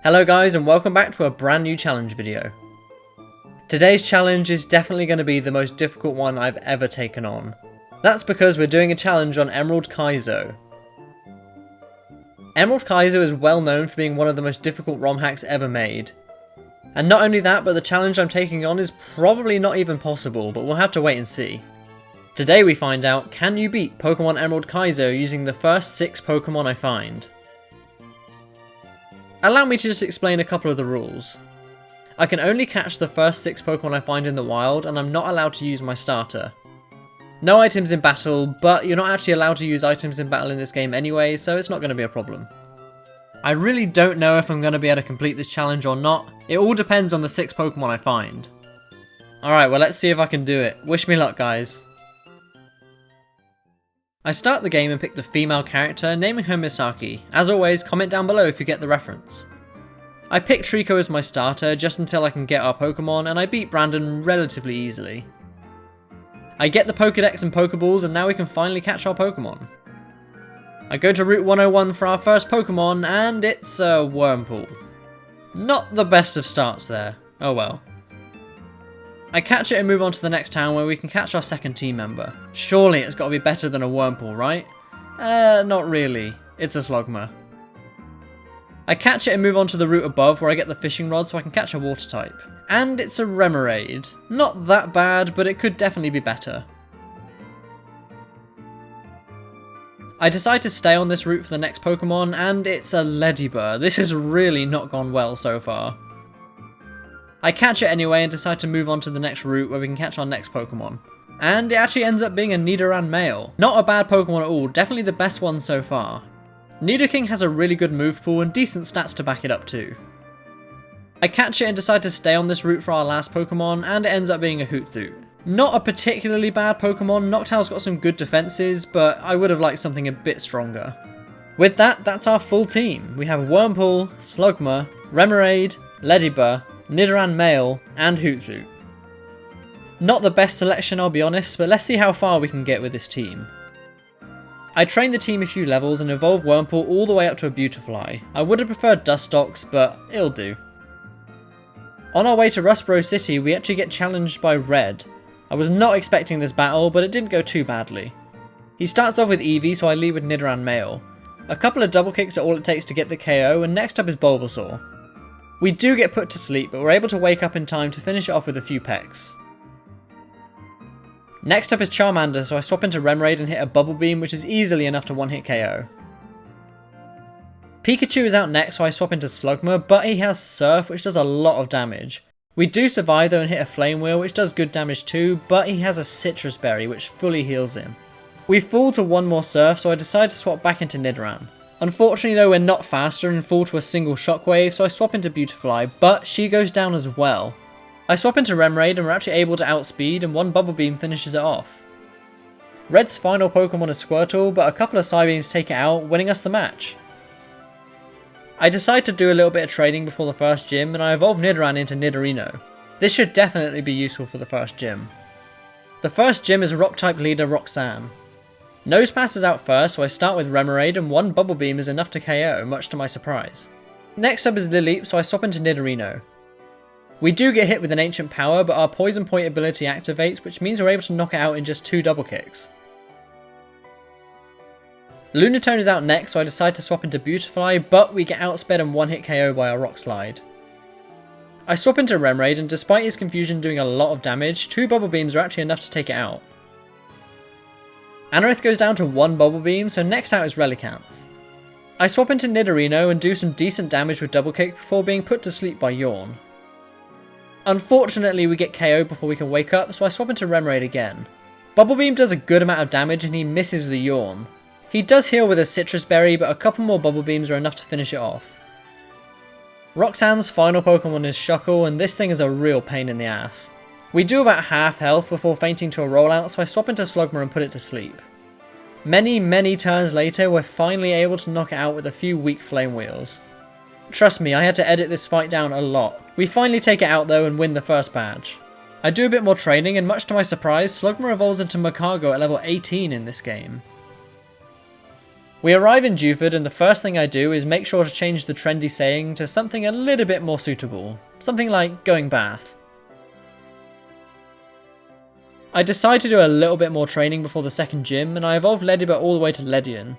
Hello guys and welcome back to a brand new challenge video. Today's challenge is definitely going to be the most difficult one I've ever taken on. That's because we're doing a challenge on Emerald Kaizo. Emerald Kaizo is well known for being one of the most difficult ROM hacks ever made. And not only that, but the challenge I'm taking on is probably not even possible, but we'll have to wait and see. Today we find out, can you beat Pokemon Emerald Kaizo using the first 6 Pokemon I find? Allow me to just explain a couple of the rules. I can only catch the first 6 Pokemon I find in the wild, and I'm not allowed to use my starter. No items in battle, but you're not actually allowed to use items in battle in this game anyway, so it's not going to be a problem. I really don't know if I'm going to be able to complete this challenge or not. It all depends on the 6 Pokemon I find. Alright, well let's see if I can do it. Wish me luck, guys. I start the game and pick the female character, naming her Misaki. As always, comment down below if you get the reference. I pick Trico as my starter just until I can get our Pokemon, and I beat Brendon relatively easily. I get the Pokedex and Pokeballs, and now we can finally catch our Pokemon. I go to Route 101 for our first Pokemon, and it's a Wurmple. Not the best of starts there. Oh well. I catch it and move on to the next town where we can catch our second team member. Surely it's got to be better than a Wurmple, right? Not really. It's a Slugma. I catch it and move on to the route above where I get the fishing rod so I can catch a water type. And it's a Remoraid. Not that bad, but it could definitely be better. I decide to stay on this route for the next Pokemon, and it's a Ladybird. This has really not gone well so far. I catch it anyway and decide to move on to the next route where we can catch our next Pokemon. And it actually ends up being a Nidoran male. Not a bad Pokemon at all, definitely the best one so far. Nidoking has a really good move pool and decent stats to back it up too. I catch it and decide to stay on this route for our last Pokemon, and it ends up being a Hoothoot. Not a particularly bad Pokemon, Noctowl's got some good defenses, but I would have liked something a bit stronger. With that, that's our full team. We have Wurmple, Slugma, Remoraid, Ladybird, Nidoran male, and Hoothoot. Not the best selection, I'll be honest, but let's see how far we can get with this team. I trained the team a few levels and evolved Wurmple all the way up to a Beautifly. I would have preferred Dustox, but it'll do. On our way to Rustboro City, we actually get challenged by Red. I was not expecting this battle, but it didn't go too badly. He starts off with Eevee, so I lead with Nidoran male. A couple of double kicks are all it takes to get the KO, and next up is Bulbasaur. We do get put to sleep, but we're able to wake up in time to finish it off with a few pecks. Next up is Charmander, so I swap into Remoraid and hit a Bubble Beam, which is easily enough to one-hit KO. Pikachu is out next, so I swap into Slugma, but he has Surf, which does a lot of damage. We do survive though and hit a Flame Wheel, which does good damage too, but he has a Citrus Berry, which fully heals him. We fall to one more Surf, so I decide to swap back into Nidoran. Unfortunately though, we're not faster and fall to a single Shockwave, so I swap into Beautifly, but she goes down as well. I swap into Remoraid and we're actually able to outspeed, and one Bubble Beam finishes it off. Red's final Pokemon is Squirtle, but a couple of Psybeams take it out, winning us the match. I decide to do a little bit of trading before the first gym, and I evolve Nidoran into Nidorino. This should definitely be useful for the first gym. The first gym is Rock-type leader Roxanne. Nosepass is out first, so I start with Remoraid, and one Bubble Beam is enough to KO, much to my surprise. Next up is Lileep, so I swap into Nidorino. We do get hit with an Ancient Power, but our Poison Point ability activates, which means we're able to knock it out in just 2 double kicks. Lunatone is out next, so I decide to swap into Beautifly, but we get outsped and one-hit KO by our Rock Slide. I swap into Remoraid, and despite his confusion doing a lot of damage, 2 Bubble Beams are actually enough to take it out. Anorith goes down to 1 Bubble Beam, so next out is Relicanth. I swap into Nidorino and do some decent damage with Double Kick before being put to sleep by Yawn. Unfortunately, we get KO'd before we can wake up, so I swap into Remoraid again. Bubble Beam does a good amount of damage and he misses the Yawn. He does heal with a Citrus Berry, but a couple more Bubble Beams are enough to finish it off. Roxanne's final Pokemon is Shuckle, and this thing is a real pain in the ass. We do about half health before fainting to a rollout, so I swap into Slugma and put it to sleep. Many turns later, we're finally able to knock it out with a few weak Flame Wheels. Trust me, I had to edit this fight down a lot. We finally take it out though and win the first badge. I do a bit more training, and much to my surprise, Slugma evolves into Magma at level 18 in this game. We arrive in Dewford and the first thing I do is make sure to change the trendy saying to something a little bit more suitable. Something like going bath. I decide to do a little bit more training before the second gym and I evolve Ledibur all the way to Ledian.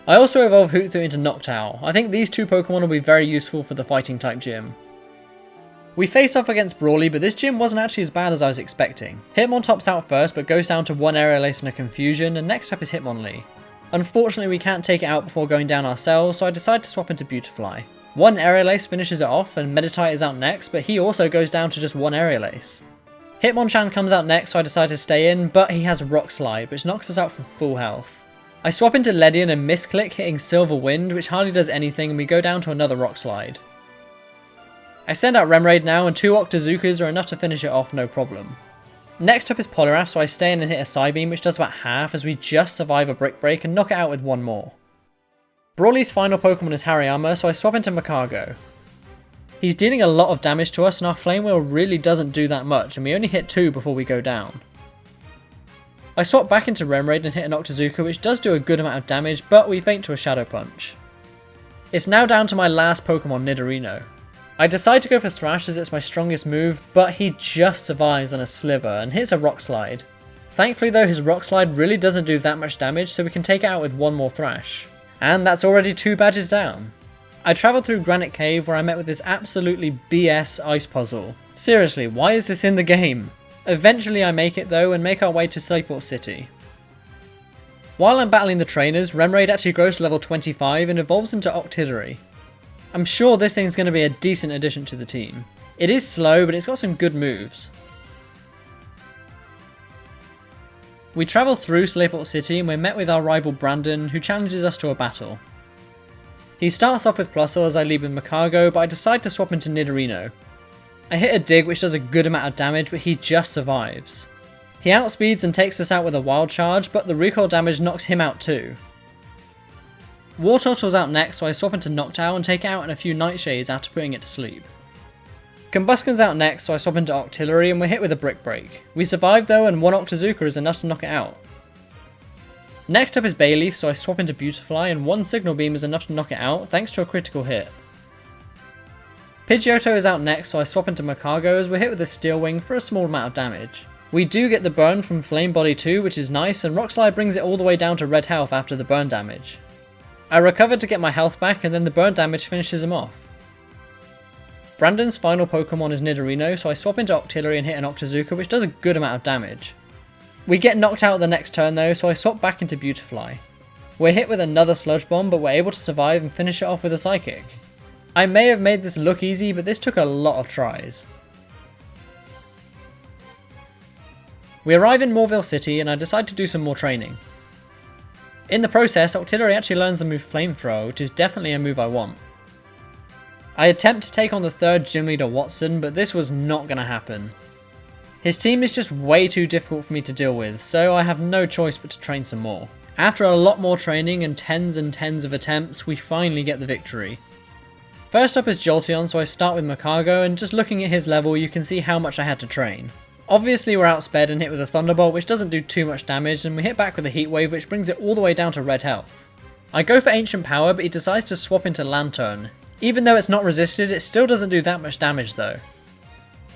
I also evolve Hoothoot into Noctowl. I think these two Pokemon will be very useful for the fighting type gym. We face off against Brawly, but this gym wasn't actually as bad as I was expecting. Hitmon tops out first but goes down to 1 Aerial Ace and a Confusion, and next up is Hitmonlee. Unfortunately we can't take it out before going down ourselves, so I decide to swap into Beautifly. 1 Aerial Ace finishes it off and Meditite is out next, but he also goes down to just 1 Aerial Ace. Hitmonchan comes out next, so I decide to stay in, but he has Rock Slide, which knocks us out from full health. I swap into Ledian and misclick, hitting Silver Wind, which hardly does anything, and we go down to another Rock Slide. I send out Remoraid now, and 2 Octazookas are enough to finish it off no problem. Next up is Poliwrath, so I stay in and hit a Psybeam, which does about half as we just survive a Brick Break and knock it out with 1 more. Brawly's final Pokemon is Hariyama, so I swap into Magcargo. He's dealing a lot of damage to us and our Flame Wheel really doesn't do that much, and we only hit 2 before we go down. I swap back into Remoraid and hit an Octazooka, which does do a good amount of damage, but we faint to a Shadow Punch. It's now down to my last Pokemon, Nidorino. I decide to go for Thrash as it's my strongest move, but he just survives on a Sliver and hits a Rock Slide. Thankfully though, his Rock Slide really doesn't do that much damage, so we can take it out with 1 more Thrash. And that's already 2 badges down. I travelled through Granite Cave where I met with this absolutely BS ice puzzle. Seriously, why is this in the game? Eventually I make it though and make our way to Slateport City. While I'm battling the trainers, Remoraid actually grows to level 25 and evolves into Octillery. I'm sure this thing's going to be a decent addition to the team. It is slow, but it's got some good moves. We travel through Slateport City and we're met with our rival Brendon, who challenges us to a battle. He starts off with Plusle as I lead with Magcargo, but I decide to swap into Nidorino. I hit a Dig which does a good amount of damage, but he just survives. He outspeeds and takes us out with a Wild Charge, but the recoil damage knocks him out too. Wartortle's out next, so I swap into Noctowl and take it out in a few Nightshades after putting it to sleep. Combustion's out next, so I swap into Octillery and we're hit with a Brick Break. We survive though, and 1 Octazooka is enough to knock it out. Next up is Bayleaf, so I swap into Beautifly and 1 Signal Beam is enough to knock it out thanks to a critical hit. Pidgeotto is out next, so I swap into Magcargo as we're hit with a Steel Wing for a small amount of damage. We do get the burn from Flame Body too, which is nice, and Rock Slide brings it all the way down to red health after the burn damage. I recover to get my health back and then the burn damage finishes him off. Brandon's final Pokemon is Nidorino, so I swap into Octillery and hit an Octazooka, which does a good amount of damage. We get knocked out the next turn though, so I swap back into Beautifly. We're hit with another Sludge Bomb, but we're able to survive and finish it off with a Psychic. I may have made this look easy, but this took a lot of tries. We arrive in Morville City and I decide to do some more training. In the process, Octillery actually learns the move Flamethrower, which is definitely a move I want. I attempt to take on the 3rd gym leader Wattson, but this was not going to happen. His team is just way too difficult for me to deal with, so I have no choice but to train some more. After a lot more training and tens of attempts, we finally get the victory. First up is Jolteon, so I start with Magcargo, and just looking at his level you can see how much I had to train. Obviously we're outsped and hit with a Thunderbolt, which doesn't do too much damage, and we hit back with a Heat Wave, which brings it all the way down to red health. I go for Ancient Power, but he decides to swap into Lanturn. Even though it's not resisted, it still doesn't do that much damage though.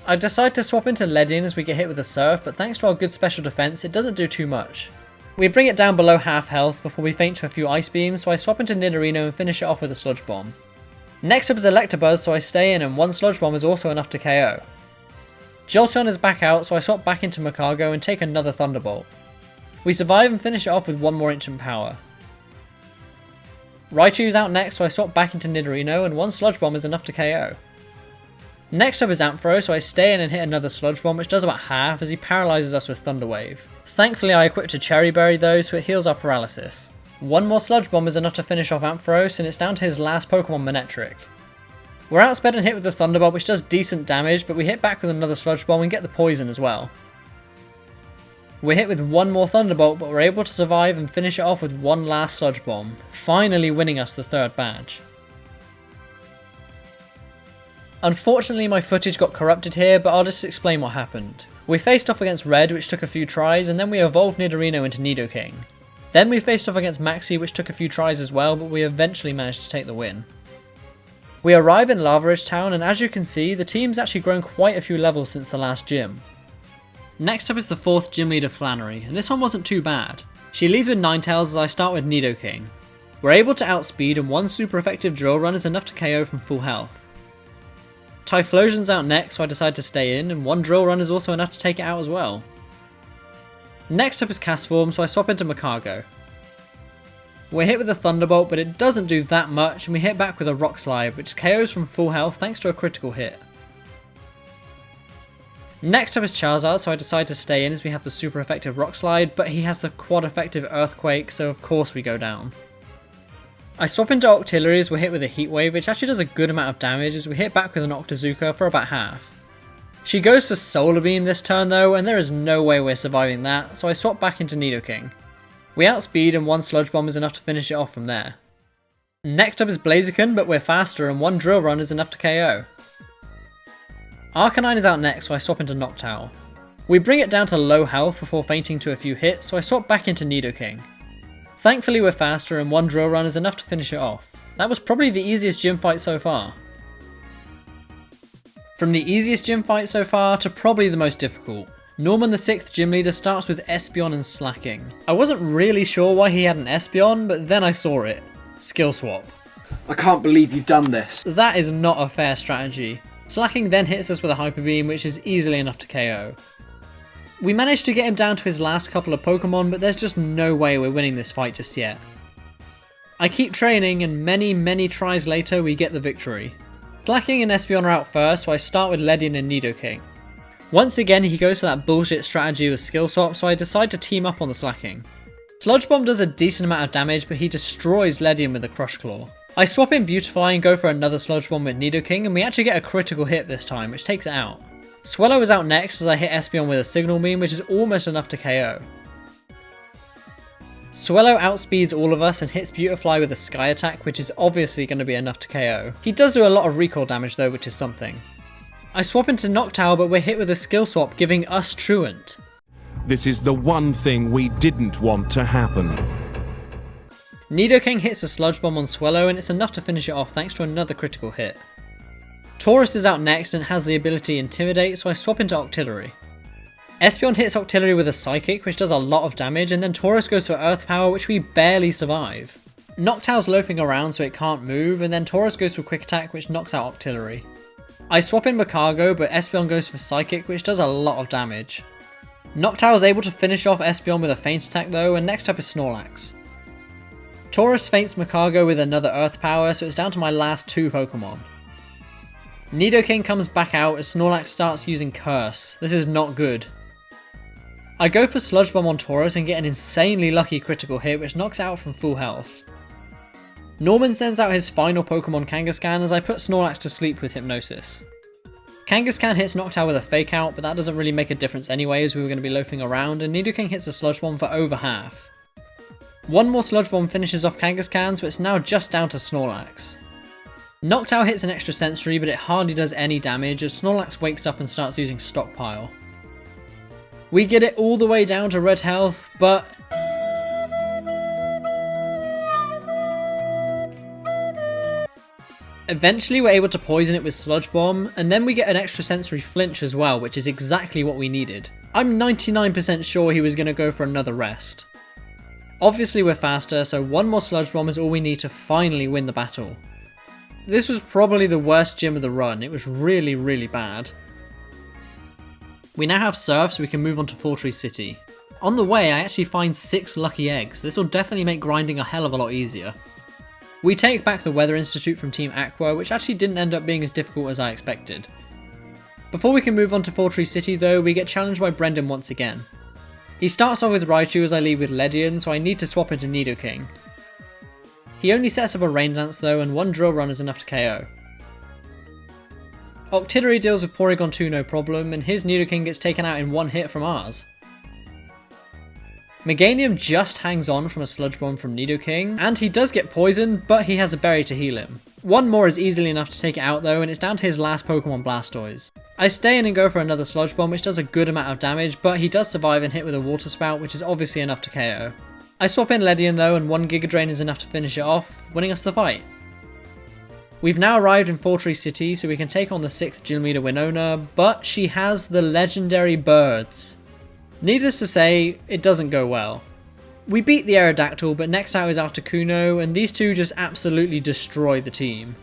I decide to swap into Ledian as we get hit with a Surf, but thanks to our good special defense, it doesn't do too much. We bring it down below half health before we faint to a few Ice Beams, so I swap into Nidorino and finish it off with a Sludge Bomb. Next up is Electabuzz, so I stay in and 1 Sludge Bomb is also enough to KO. Jolteon is back out, so I swap back into Magcargo and take another Thunderbolt. We survive and finish it off with 1 more Ancient Power. Raichu's out next, so I swap back into Nidorino and 1 Sludge Bomb is enough to KO. Next up is Ampharos, so I stay in and hit another Sludge Bomb, which does about half as he paralyzes us with Thunder Wave. Thankfully I equipped a Cherry Berry though, so it heals our paralysis. 1 more Sludge Bomb is enough to finish off Ampharos, and it's down to his last Pokemon, Manectric. We're outsped and hit with the Thunderbolt, which does decent damage, but we hit back with another Sludge Bomb and get the Poison as well. We're hit with 1 more Thunderbolt, but we're able to survive and finish it off with 1 last Sludge Bomb, finally winning us the 3rd badge. Unfortunately my footage got corrupted here, but I'll just explain what happened. We faced off against Red, which took a few tries, and then we evolved Nidorino into Nidoking. Then we faced off against Maxie, which took a few tries as well, but we eventually managed to take the win. We arrive in Lava Ridge Town, and as you can see, the team's actually grown quite a few levels since the last gym. Next up is the 4th gym leader Flannery, and this one wasn't too bad. She leads with Ninetales as I start with Nidoking. We're able to outspeed, and one super effective drill run is enough to KO from full health. Typhlosion's out next, so I decide to stay in, and one drill run is also enough to take it out as well. Next up is Castform, so I swap into Magcargo. We're hit with a Thunderbolt, but it doesn't do that much, and we hit back with a Rock Slide, which KOs from full health thanks to a critical hit. Next up is Charizard, so I decide to stay in as we have the super effective Rock Slide, but he has the quad effective Earthquake, so of course we go down. I swap into Octillery as we're hit with a Heat Wave, which actually does a good amount of damage as we hit back with an Octazooka for about half. She goes for Solar Beam this turn though, and there is no way we're surviving that, so I swap back into Nidoking. We outspeed and one Sludge Bomb is enough to finish it off from there. Next up is Blaziken, but we're faster and one Drill Run is enough to KO. Arcanine is out next, so I swap into Noctowl. We bring it down to low health before fainting to a few hits, so I swap back into Nidoking. Thankfully we're faster and one Drill Run is enough to finish it off. That was probably the easiest gym fight so far. From the easiest gym fight so far to probably the most difficult. Norman the 6th gym leader starts with Espeon and Slacking. I wasn't really sure why he had an Espeon, but then I saw it. Skill swap. I can't believe you've done this. That is not a fair strategy. Slacking then hits us with a Hyper Beam, which is easily enough to KO. We managed to get him down to his last couple of Pokemon, but there's just no way we're winning this fight just yet. I keep training, and many tries later we get the victory. Slacking and Espeon are out first, so I start with Ledian and Nidoking. Once again he goes for that bullshit strategy with skill swap, so I decide to team up on the Slacking. Sludge Bomb does a decent amount of damage, but he destroys Ledian with a Crush Claw. I swap in Beautifly and go for another Sludge Bomb with Nidoking, and we actually get a critical hit this time, which takes it out. Swellow is out next as I hit Espeon with a Signal Beam, which is almost enough to KO. Swellow outspeeds all of us and hits Beautifly with a Sky Attack, which is obviously going to be enough to KO. He does do a lot of recoil damage though, which is something. I swap into Noctowl, but we're hit with a skill swap, giving us Truant. This is the one thing we didn't want to happen. Nidoking hits a Sludge Bomb on Swellow and it's enough to finish it off thanks to another critical hit. Taurus is out next and has the ability Intimidate, so I swap into Octillery. Espeon hits Octillery with a Psychic, which does a lot of damage, and then Taurus goes for Earth Power, which we barely survive. Noctowl's loafing around so it can't move, and then Taurus goes for Quick Attack, which knocks out Octillery. I swap in Magcargo, but Espeon goes for Psychic, which does a lot of damage. Noctowl is able to finish off Espeon with a Feint Attack though, and next up is Snorlax. Taurus feints Magcargo with another Earth Power, so it's down to my last 2 Pokemon. Nidoking comes back out as Snorlax starts using Curse. This is not good. I go for Sludge Bomb on Taurus and get an insanely lucky critical hit which knocks out from full health. Norman sends out his final Pokemon Kangaskhan as I put Snorlax to sleep with Hypnosis. Kangaskhan hits Noctowl with a Fake Out, but that doesn't really make a difference anyway as we were going to be loafing around, and Nidoking hits a Sludge Bomb for over half. One more Sludge Bomb finishes off Kangaskhan, so it's now just down to Snorlax. Noctowl hits an extra sensory, but it hardly does any damage as Snorlax wakes up and starts using Stockpile. We get it all the way down to red health, but eventually we're able to poison it with Sludge Bomb, and then we get an extra sensory flinch as well, which is exactly what we needed. I'm 99% sure he was going to go for another rest. Obviously we're faster, so one more Sludge Bomb is all we need to finally win the battle. This was probably the worst gym of the run, it was really bad. We now have Surf, so we can move on to Fortree City. On the way I actually find 6 lucky eggs, this will definitely make grinding a hell of a lot easier. We take back the Weather Institute from Team Aqua, which actually didn't end up being as difficult as I expected. Before we can move on to Fortree City though, we get challenged by Brendon once again. He starts off with Raichu as I lead with Ledian, so I need to swap into Nidoking. He only sets up a Rain Dance though, and one Drill Run is enough to KO. Octillery deals with Porygon 2 no problem, and his Nidoking gets taken out in one hit from ours. Meganium just hangs on from a Sludge Bomb from Nidoking, and he does get poisoned, but he has a berry to heal him. One more is easily enough to take it out though, and it's down to his last Pokemon Blastoise. I stay in and go for another Sludge Bomb, which does a good amount of damage, but he does survive and hit with a Water Spout, which is obviously enough to KO. I swap in Ledian though, and 1 Giga Drain is enough to finish it off, winning us the fight. We've now arrived in Fortree City, so we can take on the 6th gym leader Winona, but she has the legendary birds. Needless to say, it doesn't go well. We beat the Aerodactyl, but next out is Articuno, and these two just absolutely destroy the team.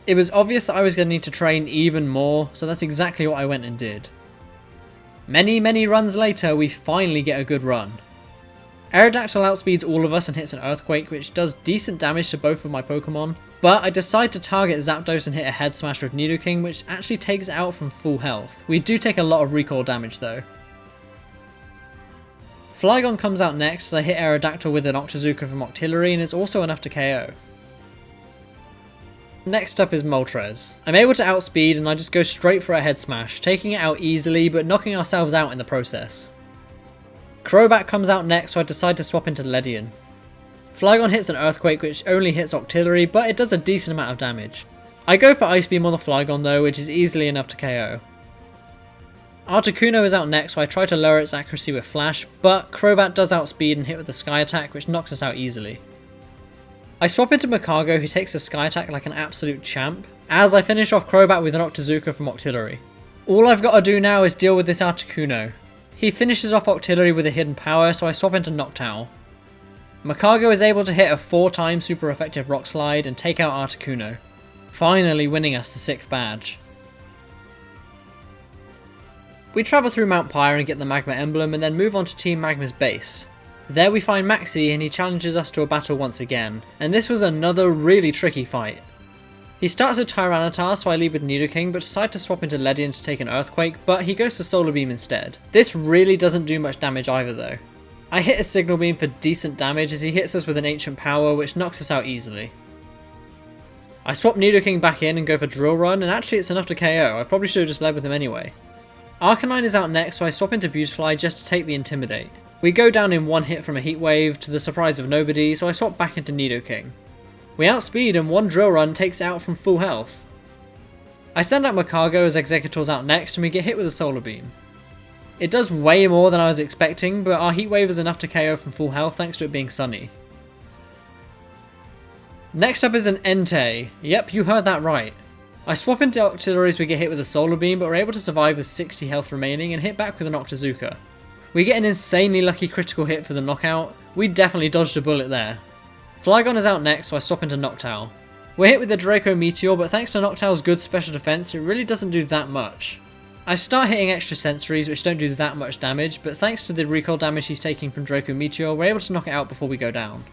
It was obvious that I was going to need to train even more, so that's exactly what I went and did. Many runs later, we finally get a good run. Aerodactyl outspeeds all of us and hits an Earthquake, which does decent damage to both of my Pokemon. But I decide to target Zapdos and hit a Head Smash with Nidoking, which actually takes it out from full health. We do take a lot of recoil damage though. Flygon comes out next as I hit Aerodactyl with an Octazooka from Octillery, and it's also enough to KO. Next up is Moltres. I'm able to outspeed and I just go straight for a Head Smash, taking it out easily but knocking ourselves out in the process. Crobat comes out next, so I decide to swap into Ledian. Flygon hits an Earthquake which only hits Octillery, but it does a decent amount of damage. I go for Ice Beam on the Flygon though, which is easily enough to KO. Articuno is out next, so I try to lower its accuracy with Flash, but Crobat does outspeed and hit with the Sky Attack, which knocks us out easily. I swap into Magcargo, who takes the Sky Attack like an absolute champ, as I finish off Crobat with an Octazooka from Octillery. All I've got to do now is deal with this Articuno. He finishes off Octillery with a hidden power, so I swap into Noctowl. Magcargo is able to hit a 4-time super effective Rock Slide and take out Articuno, finally winning us the 6th badge. We travel through Mount Pyre and get the Magma emblem and then move on to Team Magma's base. There we find Maxie and he challenges us to a battle once again, and this was another really tricky fight. He starts with Tyranitar, so I lead with Nidoking, but decide to swap into Ledian to take an Earthquake, but he goes to Solar Beam instead. This really doesn't do much damage either though. I hit a Signal Beam for decent damage as he hits us with an Ancient Power, which knocks us out easily. I swap Nidoking back in and go for Drill Run, and actually it's enough to KO. I probably should have just led with him anyway. Arcanine is out next, so I swap into Beautifly just to take the Intimidate. We go down in one hit from a Heat Wave to the surprise of nobody, so I swap back into Nidoking. We outspeed and one Drill Run takes it out from full health. I send out Magcargo as Exeggutor's out next and we get hit with a Solar Beam. It does way more than I was expecting, but our Heat Wave is enough to KO from full health thanks to it being sunny. Next up is an Entei. Yep, you heard that right. I swap into Octillery as we get hit with a Solar Beam, but we're able to survive with 60 health remaining and hit back with an Octazooka. We get an insanely lucky critical hit for the knockout. We definitely dodged a bullet there. Flygon is out next, so I swap into Noctowl. We're hit with the Draco Meteor, but thanks to Noctowl's good special defense, it really doesn't do that much. I start hitting extra sensories which don't do that much damage, but thanks to the recoil damage he's taking from Draco Meteor, we're able to knock it out before we go down.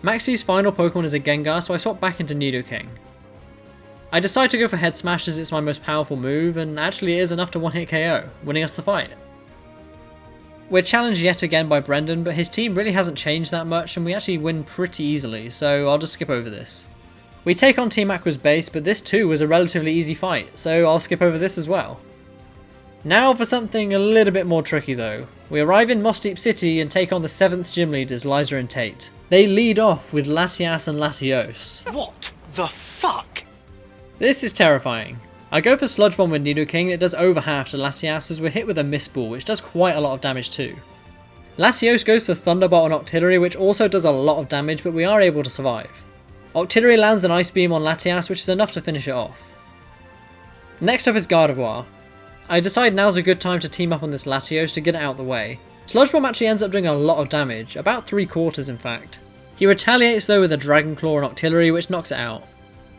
Maxie's final Pokemon is a Gengar, so I swap back into Nidoking. I decide to go for Head Smash as it's my most powerful move, and actually it is enough to one-hit KO, winning us the fight. We're challenged yet again by Brendon, but his team really hasn't changed that much and we actually win pretty easily, so I'll just skip over this. We take on Team Aqua's base, but this too was a relatively easy fight, so I'll skip over this as well. Now for something a little bit more tricky though. We arrive in Mossdeep City and take on the 7th gym leaders, Liza and Tate. They lead off with Latias and Latios. What the fuck? This is terrifying. I go for Sludge Bomb with Nidoking and it does over half to Latias as we're hit with a Mist Ball, which does quite a lot of damage too. Latios goes to Thunderbolt on Octillery, which also does a lot of damage, but we are able to survive. Octillery lands an Ice Beam on Latias, which is enough to finish it off. Next up is Gardevoir. I decide now's a good time to team up on this Latios to get it out the way. Sludge Bomb actually ends up doing a lot of damage, about 3/4 in fact. He retaliates though with a Dragon Claw on Octillery, which knocks it out.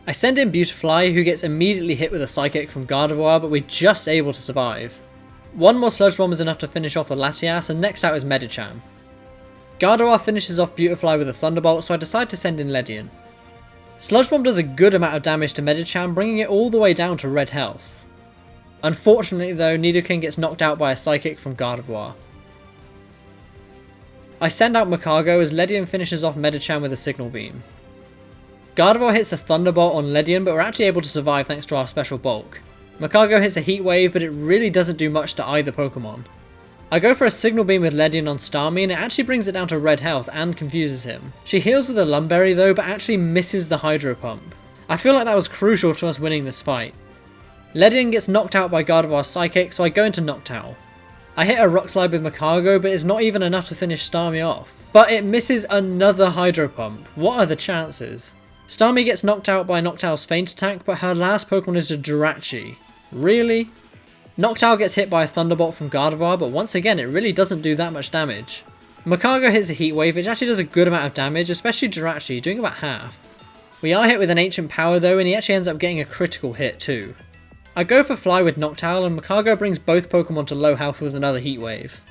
I send in Beautifly, who gets immediately hit with a Psychic from Gardevoir, but we're just able to survive. One more Sludge Bomb is enough to finish off the Latias, and next out is Medicham. Gardevoir finishes off Beautifly with a Thunderbolt, so I decide to send in Ledian. Sludge Bomb does a good amount of damage to Medicham, bringing it all the way down to red health. Unfortunately though, Nidoking gets knocked out by a Psychic from Gardevoir. I send out Magcargo as Ledian finishes off Medicham with a Signal Beam. Gardevoir hits a Thunderbolt on Ledian, but we're actually able to survive thanks to our special bulk. Magcargo hits a Heat Wave, but it really doesn't do much to either Pokemon. I go for a Signal Beam with Ledian on Starmie, and it actually brings it down to red health and confuses him. She heals with a Lumberry though, but actually misses the Hydro Pump. I feel like that was crucial to us winning this fight. Ledian gets knocked out by Gardevoir's Psychic, so I go into Noctowl. I hit a Rock Slide with Makago, but it's not even enough to finish Starmie off. But it misses another Hydro Pump. What are the chances? Starmie gets knocked out by Noctowl's Feint Attack, but her last Pokemon is a Jirachi. Really? Noctowl gets hit by a Thunderbolt from Gardevoir, but once again it really doesn't do that much damage. Makago hits a Heat Wave, which actually does a good amount of damage, especially Jirachi, doing about half. We are hit with an Ancient Power though, and he actually ends up getting a critical hit too. I go for Fly with Noctowl, and Makago brings both Pokemon to low health with another Heat Wave.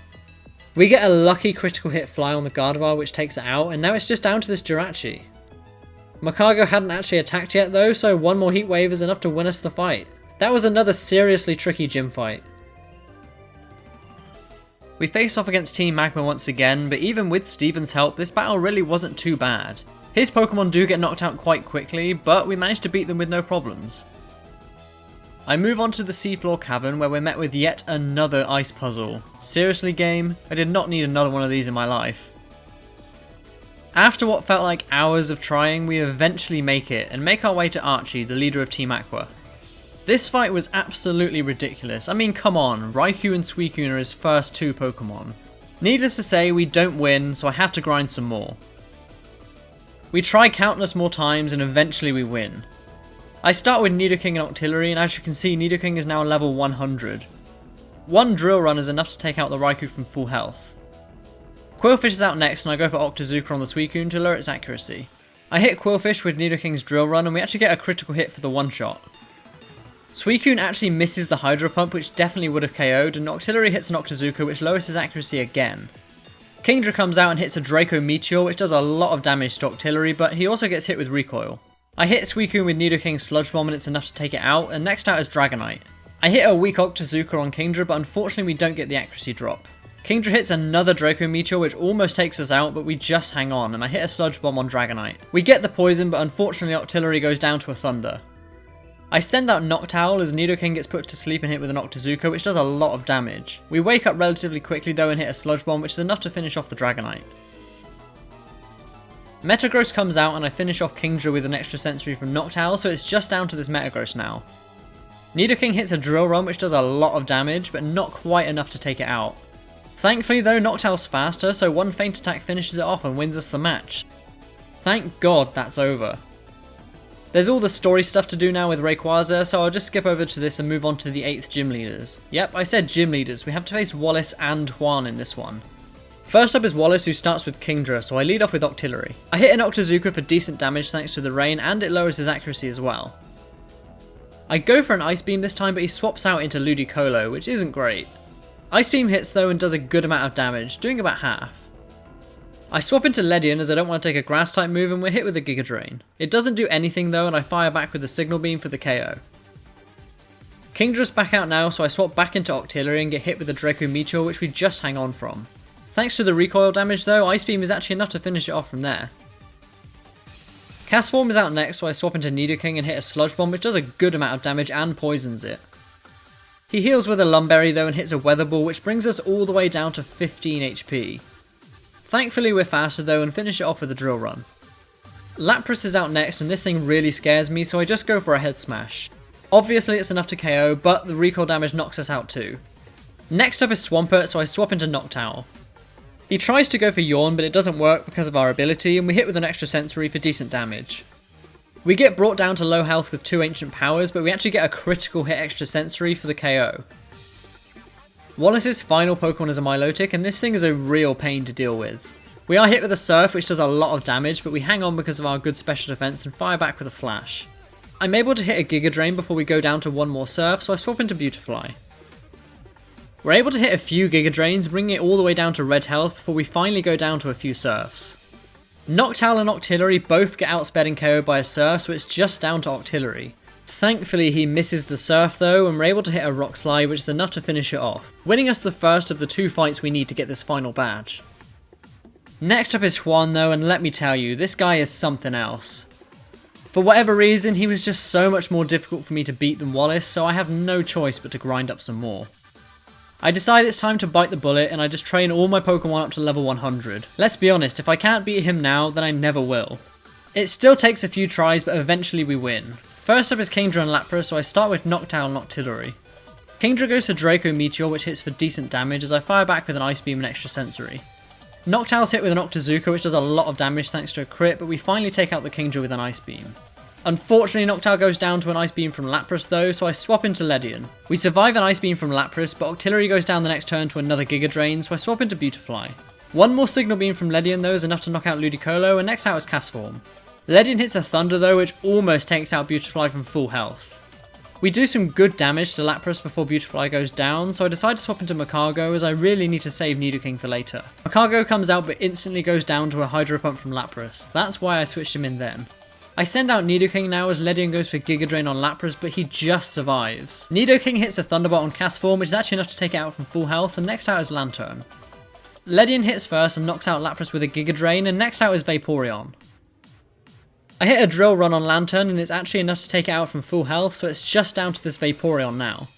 We get a lucky critical hit Fly on the Gardevoir, which takes it out, and now it's just down to this Jirachi. Makago hadn't actually attacked yet though, so one more Heat Wave is enough to win us the fight. That was another seriously tricky gym fight. We face off against Team Magma once again, but even with Steven's help, this battle really wasn't too bad. His Pokemon do get knocked out quite quickly, but we managed to beat them with no problems. I move on to the seafloor cavern where we're met with yet another ice puzzle. Seriously game, I did not need another one of these in my life. After what felt like hours of trying, we eventually make it and make our way to Archie, the leader of Team Aqua. This fight was absolutely ridiculous. I mean, come on, Raikou and Suicune are his first two Pokemon. Needless to say, we don't win, so I have to grind some more. We try countless more times and eventually we win. I start with Nidoking and Octillery, and as you can see, Nidoking is now level 100. One Drill Run is enough to take out the Raikou from full health. Quillfish is out next, and I go for Octazooka on the Suicune to lower its accuracy. I hit Quillfish with Nidoking's Drill Run, and we actually get a critical hit for the one-shot. Suicune actually misses the Hydro Pump, which definitely would have KO'd, and Octillery hits an Octazooka, which lowers his accuracy again. Kingdra comes out and hits a Draco Meteor, which does a lot of damage to Octillery, but he also gets hit with Recoil. I hit Suicune with Nidoking's Sludge Bomb and it's enough to take it out, and next out is Dragonite. I hit a weak Octazooka on Kingdra, but unfortunately we don't get the accuracy drop. Kingdra hits another Draco Meteor, which almost takes us out, but we just hang on, and I hit a Sludge Bomb on Dragonite. We get the poison, but unfortunately Octillery goes down to a Thunder. I send out Noctowl as Nidoking gets put to sleep and hit with an Octazooka, which does a lot of damage. We wake up relatively quickly though and hit a Sludge Bomb, which is enough to finish off the Dragonite. Metagross comes out and I finish off Kingdra with an extra sensory from Noctowl, so it's just down to this Metagross now. Nidoking hits a Drill Run, which does a lot of damage, but not quite enough to take it out. Thankfully though, Noctowl's faster, so one Feint Attack finishes it off and wins us the match. Thank God that's over. There's all the story stuff to do now with Rayquaza, so I'll just skip over to this and move on to the 8th gym leaders. Yep, I said gym leaders. We have to face Wallace and Juan in this one. First up is Wallace, who starts with Kingdra, so I lead off with Octillery. I hit an Octazooka for decent damage thanks to the rain, and it lowers his accuracy as well. I go for an Ice Beam this time, but he swaps out into Ludicolo, which isn't great. Ice Beam hits though and does a good amount of damage, doing about half. I swap into Ledian as I don't want to take a grass type move, and we're hit with a Giga Drain. It doesn't do anything though, and I fire back with the Signal Beam for the KO. Kingdra's back out now, so I swap back into Octillery and get hit with the Draco Meteor, which we just hang on from. Thanks to the recoil damage though, Ice Beam is actually enough to finish it off from there. Castform is out next, so I swap into Nidoking and hit a Sludge Bomb, which does a good amount of damage and poisons it. He heals with a Lumberry though and hits a Weather Ball, which brings us all the way down to 15 HP. Thankfully we're faster though and finish it off with a Drill Run. Lapras is out next and this thing really scares me, so I just go for a Head Smash. Obviously it's enough to KO, but the recoil damage knocks us out too. Next up is Swampert, so I swap into Noctowl. He tries to go for Yawn, but it doesn't work because of our ability, and we hit with an extra sensory for decent damage. We get brought down to low health with 2 Ancient Powers, but we actually get a critical hit extra sensory for the KO. Wallace's final Pokemon is a Milotic, and this thing is a real pain to deal with. We are hit with a Surf, which does a lot of damage, but we hang on because of our good special defense and fire back with a Flash. I'm able to hit a Giga Drain before we go down to one more Surf, so I swap into Beautifly. We're able to hit a few Giga Drains, bringing it all the way down to red health before we finally go down to a few Surfs. Noctowl and Octillery both get outsped and KO'd by a Surf, so it's just down to Octillery. Thankfully he misses the Surf though, and we're able to hit a Rock Slide, which is enough to finish it off, winning us the first of the 2 fights we need to get this final badge. Next up is Juan though, and let me tell you, this guy is something else. For whatever reason, he was just so much more difficult for me to beat than Wallace, so I have no choice but to grind up some more. I decide it's time to bite the bullet, and I just train all my Pokemon up to level 100. Let's be honest, if I can't beat him now, then I never will. It still takes a few tries, but eventually we win. First up is Kingdra and Lapras, so I start with Noctowl and Octillery. Kingdra goes for Draco Meteor, which hits for decent damage as I fire back with an Ice Beam and Extra Sensory. Noctowl's hit with an Octazooka, which does a lot of damage thanks to a crit, but we finally take out the Kingdra with an Ice Beam. Unfortunately, Noctowl goes down to an Ice Beam from Lapras though, so I swap into Ledian. We survive an Ice Beam from Lapras, but Octillery goes down the next turn to another Giga Drain, so I swap into Beautifly. One more Signal Beam from Ledian though is enough to knock out Ludicolo, and next out is Castform. Ledian hits a Thunder though, which almost takes out Beautifly from full health. We do some good damage to Lapras before Beautifly goes down, so I decide to swap into Magcargo as I really need to save Nidoking for later. Magcargo comes out but instantly goes down to a Hydro Pump from Lapras, that's why I switched him in then. I send out Nidoking now as Ledian goes for Giga Drain on Lapras, but he just survives. Nidoking hits a Thunderbolt on Castform, which is actually enough to take it out from full health, and next out is Lantern. Ledian hits first and knocks out Lapras with a Giga Drain, and next out is Vaporeon. I hit a Drill Run on Lantern and it's actually enough to take it out from full health, so it's just down to this Vaporeon now.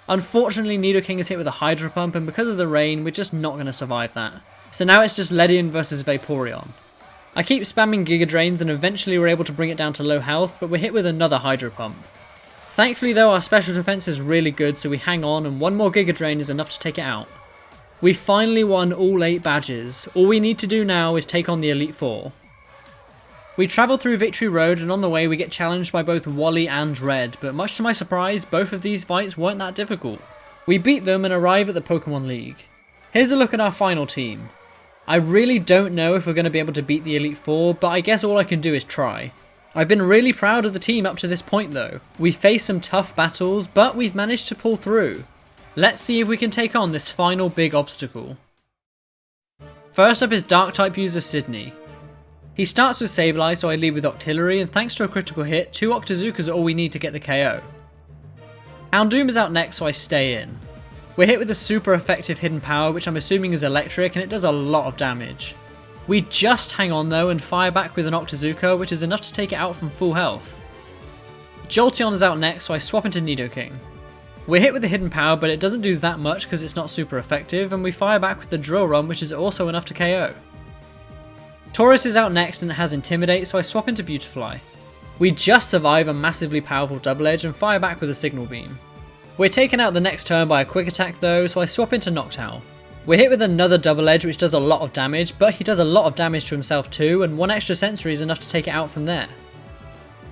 Unfortunately, Nidoking is hit with a Hydro Pump, and because of the rain, we're just not going to survive that. So now it's just Ledian versus Vaporeon. I keep spamming Giga Drains and eventually we're able to bring it down to low health, but we're hit with another Hydro Pump. Thankfully though, our special defense is really good, so we hang on and one more Giga Drain is enough to take it out. We finally won all 8 badges. All we need to do now is take on the Elite Four. We travel through Victory Road and on the way we get challenged by both Wally and Red, but much to my surprise, both of these fights weren't that difficult. We beat them and arrive at the Pokémon League. Here's a look at our final team. I really don't know if we're going to be able to beat the Elite Four, but I guess all I can do is try. I've been really proud of the team up to this point though. We faced some tough battles, but we've managed to pull through. Let's see if we can take on this final big obstacle. First up is Dark-type user Sidney. He starts with Sableye, so I lead with Octillery, and thanks to a critical hit, 2 Octazookas are all we need to get the KO. Houndoom is out next, so I stay in. We're hit with a super effective hidden power, which I'm assuming is electric, and it does a lot of damage. We just hang on though and fire back with an Octazooka, which is enough to take it out from full health. Jolteon is out next, so I swap into Nidoking. We're hit with the hidden power, but it doesn't do that much because it's not super effective, and we fire back with the Drill Run, which is also enough to KO. Taurus is out next and it has Intimidate, so I swap into Beautifly. We just survive a massively powerful Double Edge and fire back with a Signal Beam. We're taken out the next turn by a Quick Attack though, so I swap into Noctowl. We're hit with another Double Edge which does a lot of damage, but he does a lot of damage to himself too, and 1 extra Sensory is enough to take it out from there.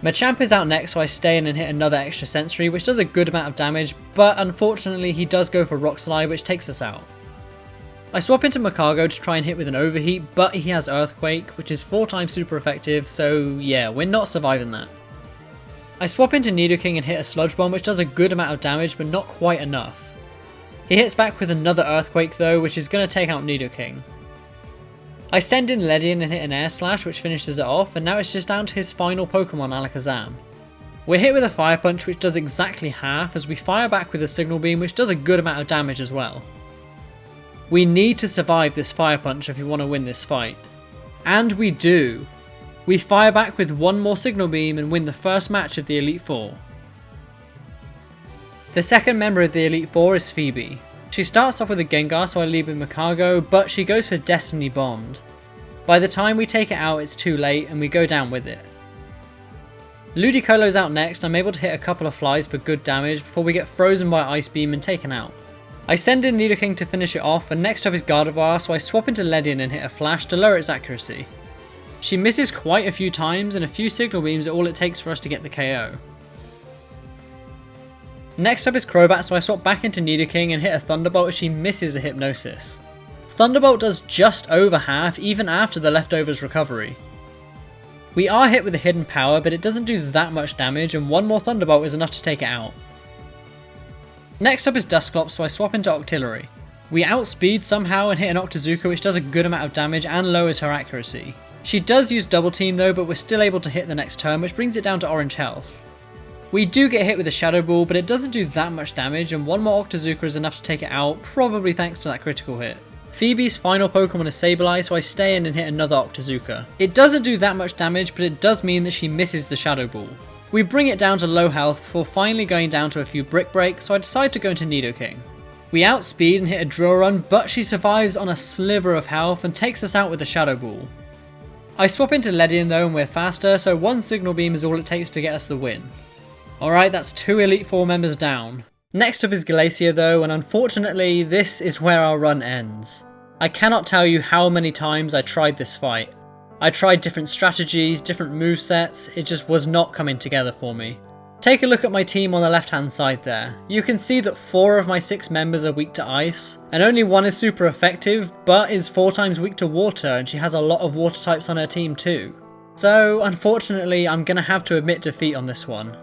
Machamp is out next, so I stay in and hit another extra Sensory, which does a good amount of damage, but unfortunately he does go for Rock Slide, which takes us out. I swap into Magcargo to try and hit with an Overheat, but he has Earthquake, which is 4 times super effective, so yeah, we're not surviving that. I swap into Nidoking and hit a Sludge Bomb, which does a good amount of damage, but not quite enough. He hits back with another Earthquake though, which is going to take out Nidoking. I send in Ledian and hit an Air Slash, which finishes it off, and now it's just down to his final Pokemon, Alakazam. We're hit with a Fire Punch, which does exactly half, as we fire back with a Signal Beam, which does a good amount of damage as well. We need to survive this Fire Punch if we want to win this fight. And we do. We fire back with 1 more Signal Beam and win the first match of the Elite Four. The second member of the Elite Four is Phoebe. She starts off with a Gengar, so I lead with Magcargo, but she goes for Destiny Bond. By the time we take it out, it's too late and we go down with it. Ludicolo's out next. I'm able to hit a couple of flies for good damage before we get frozen by Ice Beam and taken out. I send in Nidoking to finish it off, and next up is Gardevoir, so I swap into Ledian and hit a Flash to lower its accuracy. She misses quite a few times, and a few Signal Beams are all it takes for us to get the KO. Next up is Crobat, so I swap back into Nidoking and hit a Thunderbolt as she misses a Hypnosis. Thunderbolt does just over half even after the leftovers recovery. We are hit with a hidden power, but it doesn't do that much damage, and 1 more Thunderbolt is enough to take it out. Next up is Dusclops, so I swap into Octillery. We outspeed somehow and hit an Octazooka, which does a good amount of damage and lowers her accuracy. She does use Double Team though, but we're still able to hit the next turn, which brings it down to orange health. We do get hit with a Shadow Ball, but it doesn't do that much damage, and 1 more Octazooka is enough to take it out, probably thanks to that critical hit. Phoebe's final Pokemon is Sableye, so I stay in and hit another Octazooka. It doesn't do that much damage, but it does mean that she misses the Shadow Ball. We bring it down to low health before finally going down to a few Brick Breaks, so I decide to go into Nidoking. We outspeed and hit a Drill Run, but she survives on a sliver of health and takes us out with a Shadow Ball. I swap into Ledian though and we're faster, so 1 Signal Beam is all it takes to get us the win. Alright, that's 2 Elite Four members down. Next up is Glacier though, and unfortunately this is where our run ends. I cannot tell you how many times I tried this fight. I tried different strategies, different movesets, it just was not coming together for me. Take a look at my team on the left hand side there. You can see that 4 of my 6 members are weak to ice, and only 1 is super effective, but is 4 times weak to water, and she has a lot of water types on her team too. So unfortunately I'm gonna have to admit defeat on this one.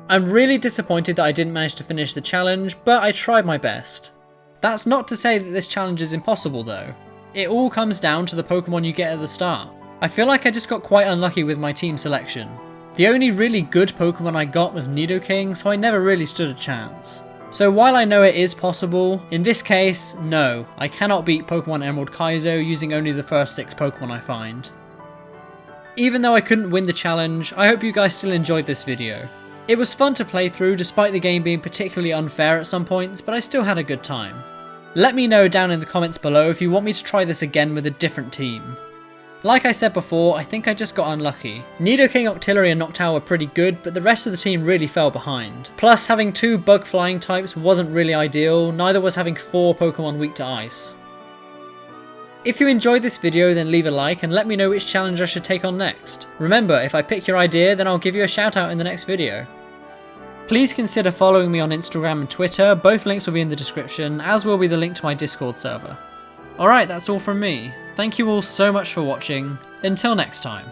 I'm really disappointed that I didn't manage to finish the challenge, but I tried my best. That's not to say that this challenge is impossible though. It all comes down to the Pokemon you get at the start. I feel like I just got quite unlucky with my team selection. The only really good Pokemon I got was Nidoking, so I never really stood a chance. So while I know it is possible, in this case, no, I cannot beat Pokemon Emerald Kaizo using only the first 6 Pokemon I find. Even though I couldn't win the challenge, I hope you guys still enjoyed this video. It was fun to play through despite the game being particularly unfair at some points, but I still had a good time. Let me know down in the comments below if you want me to try this again with a different team. Like I said before, I think I just got unlucky. Nidoking, Octillery and Noctowl were pretty good, but the rest of the team really fell behind. Plus, having 2 bug flying types wasn't really ideal, neither was having 4 Pokemon weak to ice. If you enjoyed this video, then leave a like and let me know which challenge I should take on next. Remember, if I pick your idea, then I'll give you a shout out in the next video. Please consider following me on Instagram and Twitter, both links will be in the description, as will be the link to my Discord server. Alright, that's all from me. Thank you all so much for watching. Until next time.